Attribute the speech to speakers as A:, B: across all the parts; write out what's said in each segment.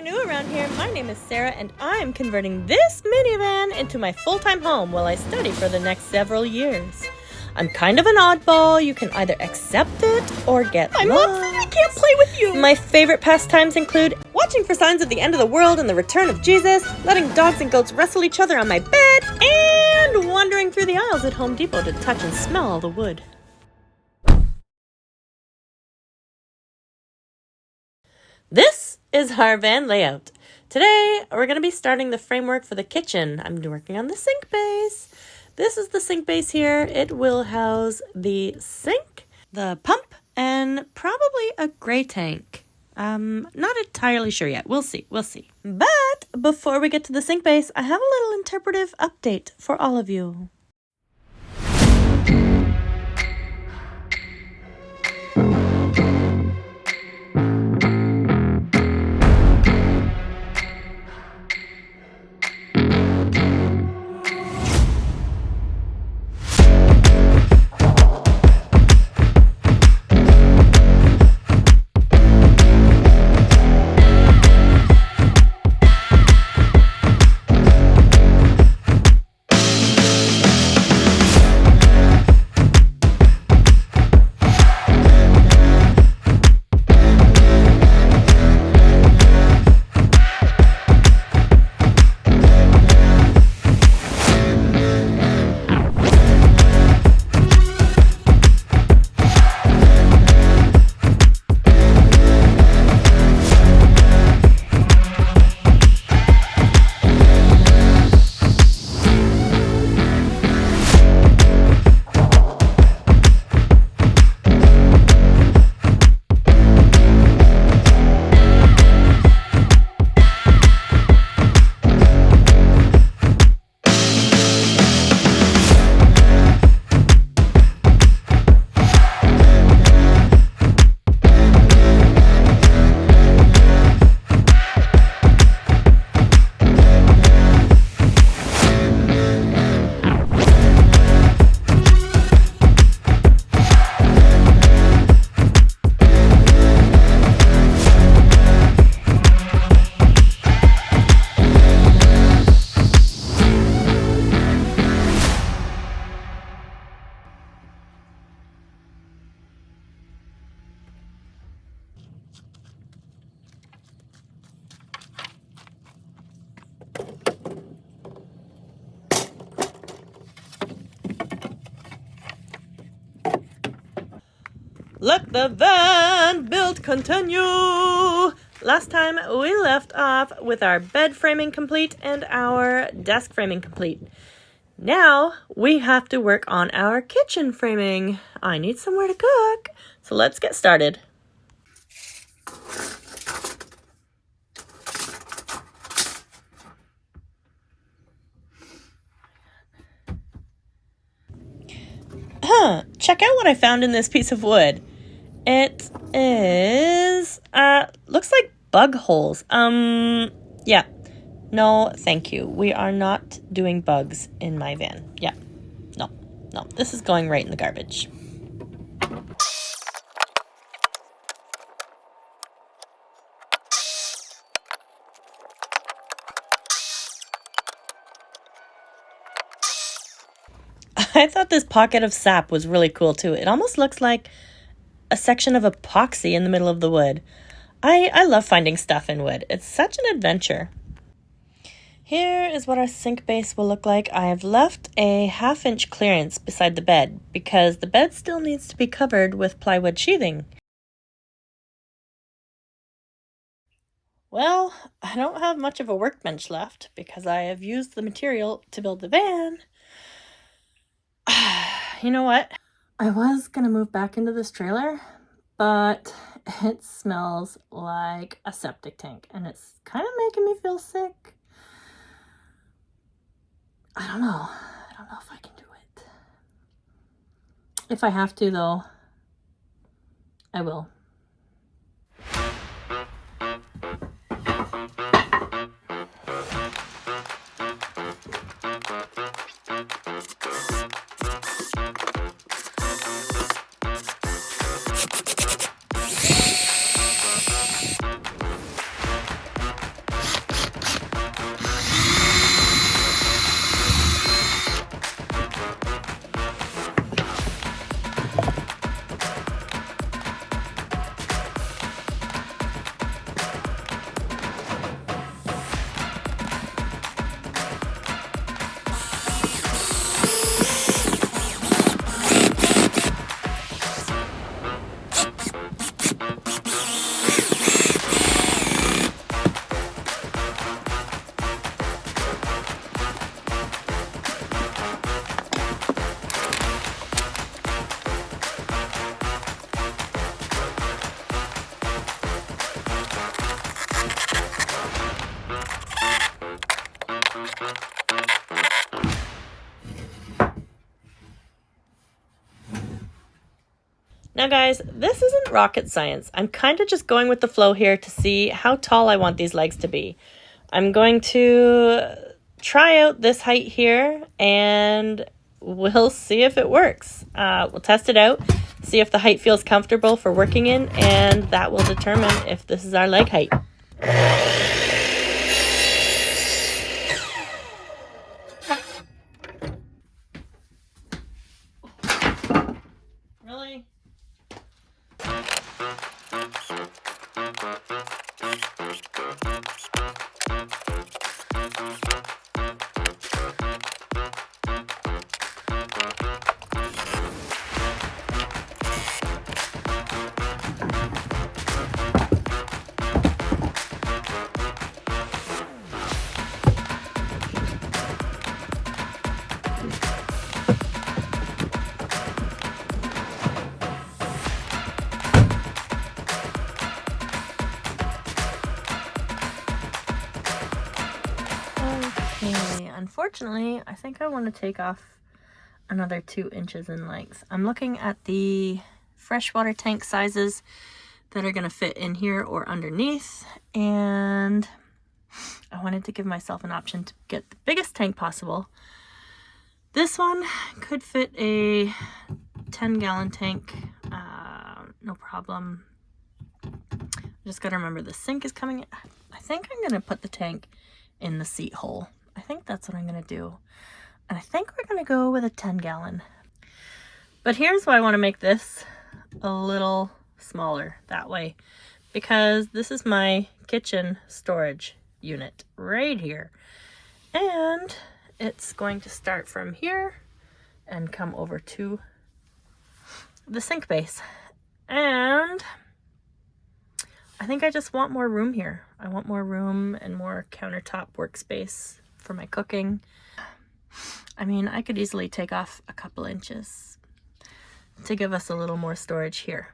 A: new around here, my name is Sarah and I'm converting this minivan into my full-time home while I study for the next several years. I'm kind of an oddball. You can either accept it or get lost.
B: Mom said I can't play with you!
A: My favorite pastimes include watching for signs of the end of the world and the return of Jesus, letting dogs and goats wrestle each other on my bed, and wandering through the aisles at Home Depot to touch and smell all the wood. This is our van layout. Today, we're going to be starting the framework for the kitchen. I'm working on the sink base. This is the sink base here. It will house the sink, the pump, and probably a gray tank. Not entirely sure yet. We'll see. But before we get to the sink base, I have a little interpretive update for all of you. Let the van build continue! Last time we left off with our bed framing complete and our desk framing complete. Now we have to work on our kitchen framing. I need somewhere to cook, so let's get started. Check out what I found in this piece of wood. It is, looks like bug holes. Yeah. No, thank you. We are not doing bugs in my van. Yeah. No. This is going right in the garbage. I thought this pocket of sap was really cool too. It almost looks like a section of epoxy in the middle of the wood. I love finding stuff in wood. It's such an adventure. Here is what our sink base will look like. I have left a 1/2-inch clearance beside the bed because the bed still needs to be covered with plywood sheathing. Well, I don't have much of a workbench left because I have used the material to build the van. You know what? I was gonna move back into this trailer, but it smells like a septic tank and it's kind of making me feel sick. I don't know if I can do it. If I have to though, I will. Now guys, this isn't rocket science. I'm kind of just going with the flow here to see how tall I want these legs to be. I'm going to try out this height here and we'll see if it works. We'll test it out, see if the height feels comfortable for working in, and that will determine if this is our leg height. Really? Okay, unfortunately, I think I want to take off another 2 inches in length. I'm looking at the freshwater tank sizes that are going to fit in here or underneath, and I wanted to give myself an option to get the biggest tank possible. This one could fit a 10-gallon tank, no problem. Just got to remember the sink is coming in. I think I'm going to put the tank in the seat hole. I think that's what I'm going to do. And I think we're going to go with a 10-gallon. But here's why I want to make this a little smaller that way. Because this is my kitchen storage unit right here. And it's going to start from here and come over to the sink base. And I think I just want more room here. I want more room and more countertop workspace for my cooking. I mean, I could easily take off a couple inches to give us a little more storage here.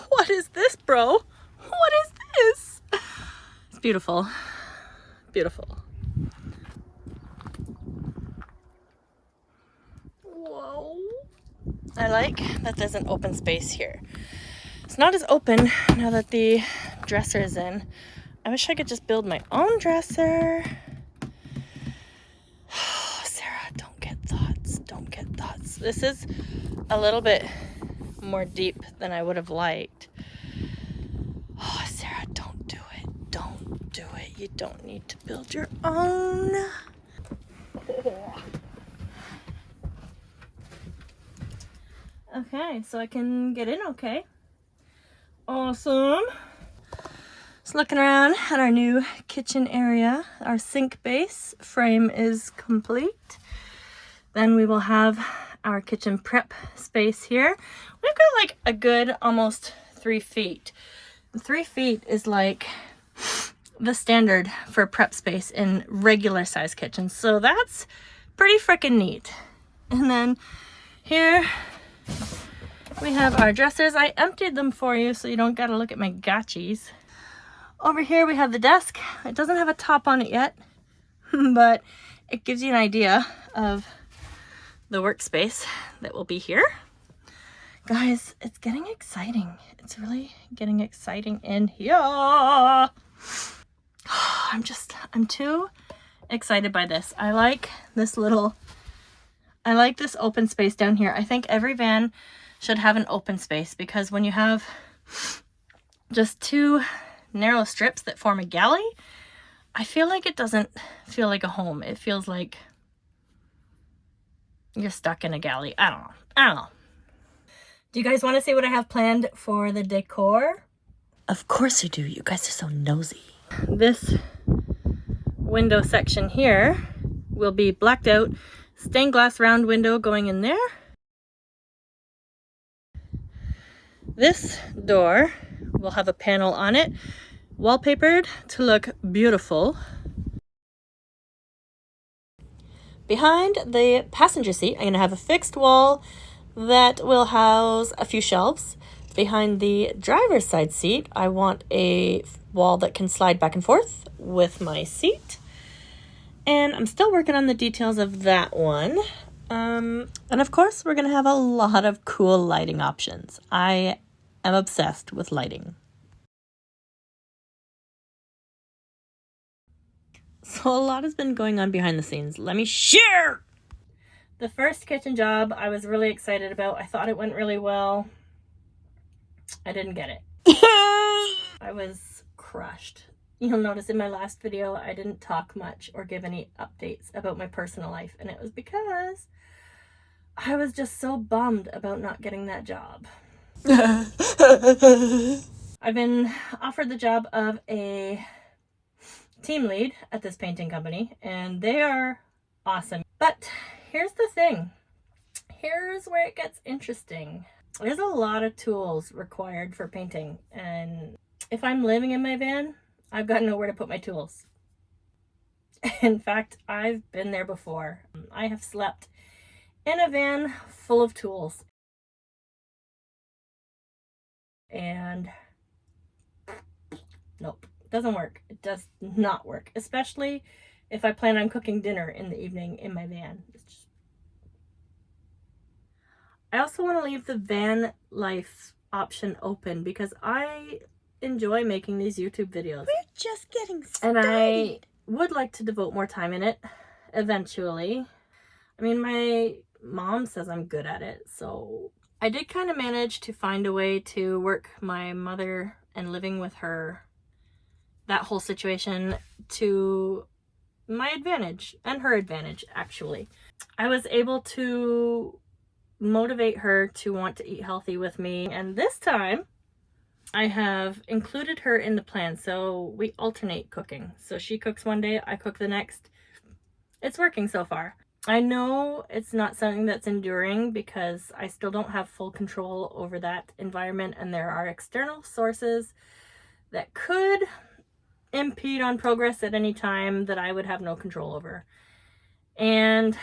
A: What is this, bro? What is this? It's beautiful. Beautiful. Whoa. I like that there's an open space here. It's not as open now that the dresser is in. I wish I could just build my own dresser. Sarah, don't get thoughts. Don't get thoughts. This is a little bit more deep than I would have liked. Oh, Sarah, don't do it. Don't do it. You don't need to build your own. Okay, so I can get in okay. Awesome. Just looking around at our new kitchen area. Our sink base frame is complete. Then we will have our kitchen prep space here. We've got like a good almost 3 feet. 3 feet is like the standard for prep space in regular size kitchens. So that's pretty freaking neat. And then here we have our dressers. I emptied them for you so you don't gotta look at my gotchis. Over here we have the desk. It doesn't have a top on it yet, but it gives you an idea of the workspace that will be here. Guys, it's getting exciting. It's really getting exciting in here. I'm too excited by this. I like this open space down here. I think every van should have an open space, because when you have just 2 narrow strips that form a galley, I feel like it doesn't feel like a home. It feels like you're stuck in a galley. I don't know. Do you guys want to see what I have planned for the decor? Of course you do. You guys are so nosy. This window section here will be blacked out. Stained glass round window going in there. This door will have a panel on it, wallpapered to look beautiful. Behind the passenger seat, I'm going to have a fixed wall that will house a few shelves. Behind the driver's side seat, I want a wall that can slide back and forth with my seat. And I'm still working on the details of that one. And of course, we're going to have a lot of cool lighting options. I am obsessed with lighting. So a lot has been going on behind the scenes. Let me share! The first kitchen job I was really excited about. I thought it went really well. I didn't get it. I was crushed. You'll notice in my last video, I didn't talk much or give any updates about my personal life. And it was because I was just so bummed about not getting that job. I've been offered the job of a team lead at this painting company, and they are awesome. But here's the thing. Here's where it gets interesting. There's a lot of tools required for painting, and if I'm living in my van, I've got nowhere to put my tools. In fact, I've been there before. I have slept in a van full of tools, and nope, doesn't work. It does not work, especially if I plan on cooking dinner in the evening in my van. I also want to leave the Vanlife option open because I enjoy making these YouTube videos. We're just getting started. And I would like to devote more time in it eventually. I mean, my mom says I'm good at it, so I did kind of manage to find a way to work my mother and living with her, that whole situation, to my advantage and her advantage, actually. I was able to motivate her to want to eat healthy with me, and this time I have included her in the plan, so we alternate cooking. So she cooks one day, I cook the next. It's working so far. I know it's not something that's enduring because I still don't have full control over that environment, and there are external sources that could impede on progress at any time that I would have no control over. And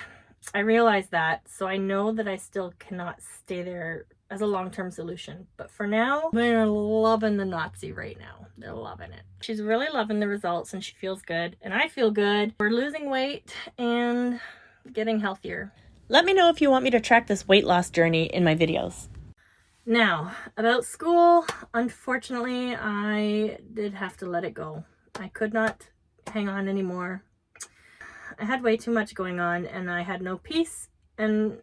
A: I realize that, so I know that I still cannot stay there as a long-term solution. But for now, they're loving the Nazi right now. They're loving it. She's really loving the results, and she feels good, and I feel good. We're losing weight and getting healthier. Let me know if you want me to track this weight loss journey in my videos. Now, about school, unfortunately, I did have to let it go. I could not hang on anymore. I had way too much going on, and I had no peace. And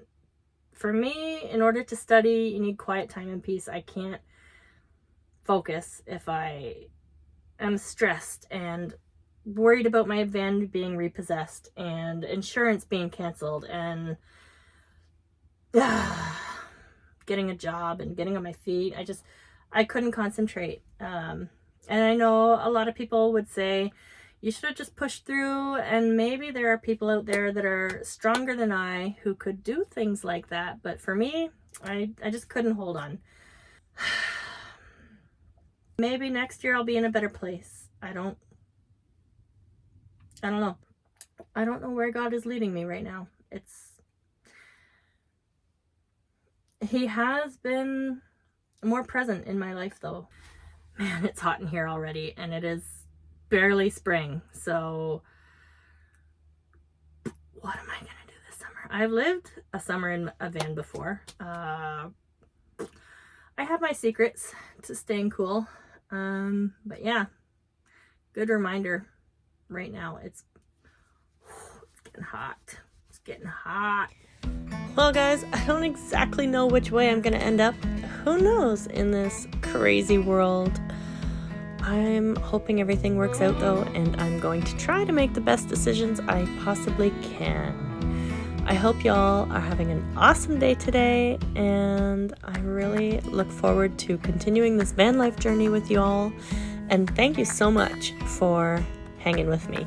A: for me, in order to study, you need quiet time and peace. I can't focus if I am stressed and worried about my van being repossessed and insurance being canceled and getting a job and getting on my feet. I couldn't concentrate. And I know a lot of people would say, you should have just pushed through, and maybe there are people out there that are stronger than I who could do things like that. But for me, I just couldn't hold on. Maybe next year I'll be in a better place. I don't know. I don't know where God is leading me right now. He has been more present in my life, though. Man, it's hot in here already, and it is barely spring. So what am I gonna do this summer? I've lived a summer in a van before. I have my secrets to staying cool. But yeah, good reminder right now. It's getting hot. It's getting hot. Well, guys, I don't exactly know which way I'm gonna end up. Who knows in this crazy world? I'm hoping everything works out, though, and I'm going to try to make the best decisions I possibly can. I hope y'all are having an awesome day today, and I really look forward to continuing this van life journey with y'all. And thank you so much for hanging with me.